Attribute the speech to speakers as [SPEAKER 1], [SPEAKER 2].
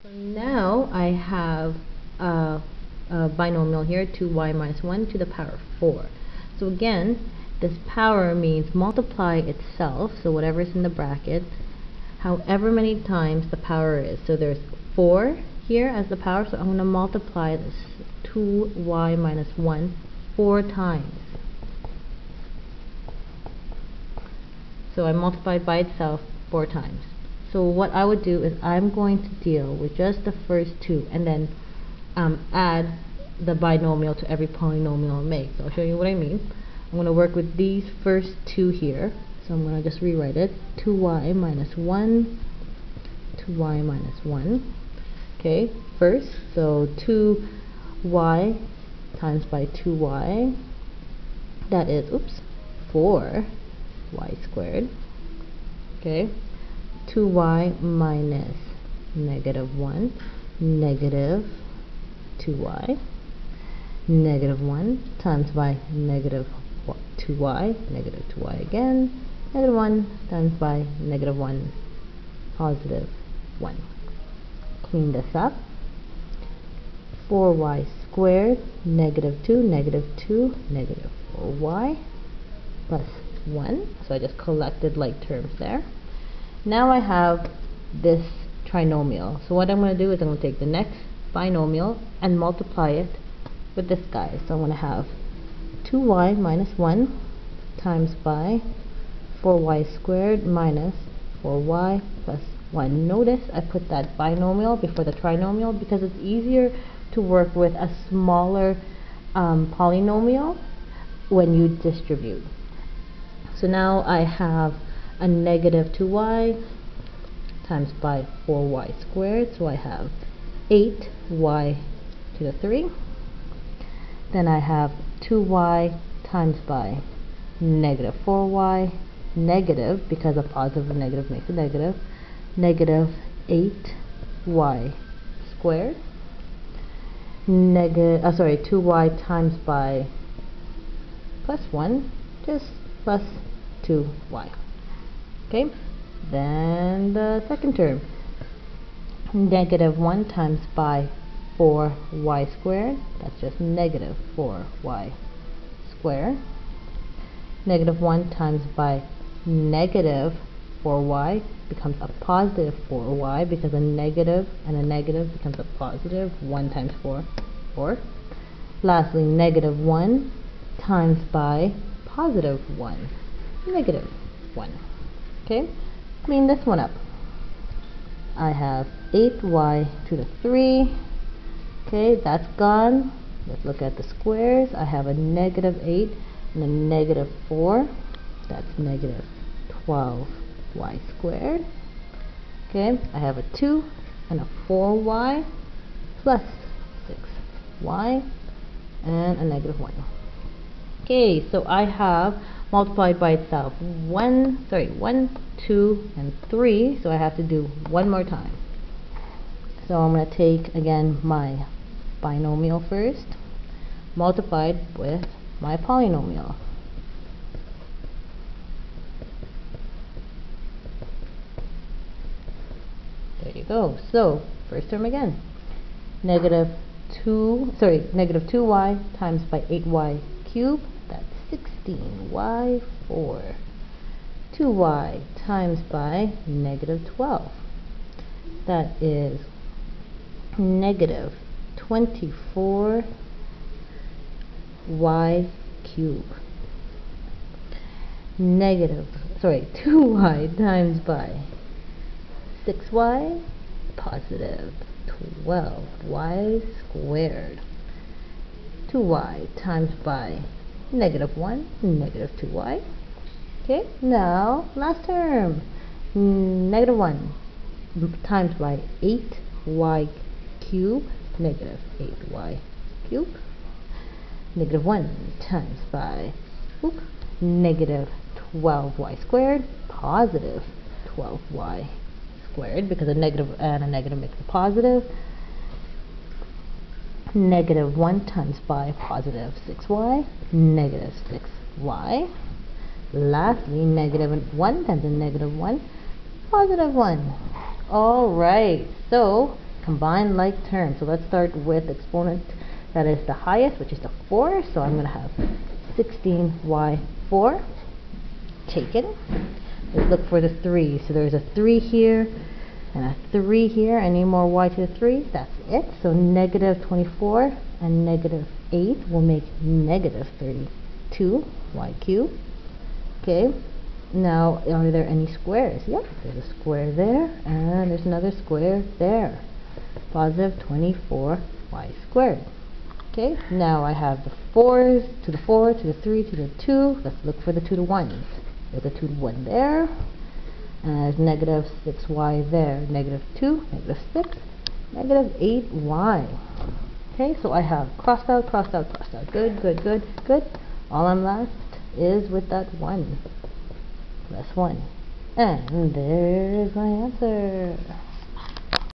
[SPEAKER 1] So now I have a binomial here, 2y minus 1 to the power of 4. So again, this power means multiply itself, so whatever is in the bracket, however many times the power is. So there's 4 here as the power, so I'm going to multiply this 2y minus 1 4 times. So I multiplied by itself 4 times. So what I would do is I'm going to deal with just the first two and then add the binomial to every polynomial it makes. So I'll show you what I mean. I'm going to work with these first two here. So I'm going to just rewrite it. 2y minus 1, 2y minus 1. Okay, first, so 2y times by 2y, that is, 4y squared. Okay, 2y minus negative 1, negative 2y, negative 1 times by negative 2y, negative 2y again, negative 1 times by negative 1, positive 1. Clean this up. 4y squared, negative 2, negative 2, negative 4y, plus 1. So I just collected like terms there. Now I have this trinomial. So what I'm going to do is I'm going to take the next binomial and multiply it with this guy. So I'm going to have 2y minus 1 times by 4y squared minus 4y plus 1. Notice I put that binomial before the trinomial because it's easier to work with a smaller polynomial when you distribute. So now I have a negative 2y times by 4y squared, so I have 8y to the 3. Then I have 2y times by negative 4y, negative, because a positive and negative makes a negative, negative 8y squared, 2y times by plus 1, just plus 2y. Okay, then the second term, negative 1 times by 4y squared, that's just negative 4y squared. Negative 1 times by negative 4y becomes a positive 4y because a negative and a negative becomes a positive. 1 times 4, 4. Lastly, negative 1 times by positive 1, negative 1. Okay, clean this one up. I have 8y to the 3. Okay, that's gone. Let's look at the squares. I have a negative 8 and a negative 4. That's negative 12y squared. Okay, I have a 2 and a 4y plus 6y and a negative 1. Okay, so I have multiplied by itself 1, 2, and 3, so I have to do one more time. So I'm going to take again my binomial first, multiplied with my polynomial. There you go. So first term again, negative 2y times by 8y cubed, that's 16y 4. 2y times by negative 12, that is negative 24y cubed. 2y times by 6y, positive 12y squared. 2y times by negative 1, negative 2y. Okay, now last term, negative 1 times by 8y cubed, negative 8y cubed. Negative 1 times by negative 12y squared, positive 12y squared, because a negative and a negative makes a positive. Negative 1 times by positive 6y, negative 6y. Lastly, negative 1 times a negative 1, positive 1. Alright, so Combine like terms. So let's start with exponent that is the highest, which is the 4. So I'm going to have 16y4 taken. Let's look for the 3. So there's a 3 here and a 3 here. Any more y to the 3? That's it. So negative 24 and negative 8 will make negative 32 y cubed. Okay. Now, are there any squares? Yep, there's a square there, and there's another square there. Positive 24y squared. Okay, now I have the 4s to the 4, to the 3, to the 2. Let's look for the 2 to 1s. There's a 2 to 1 there, and there's negative 6y there. Negative 2, negative 6, negative 8y. Okay, so I have crossed out, crossed out, crossed out. Good, good, good, good. All I'm left is with that 1. Plus 1. And there's my answer.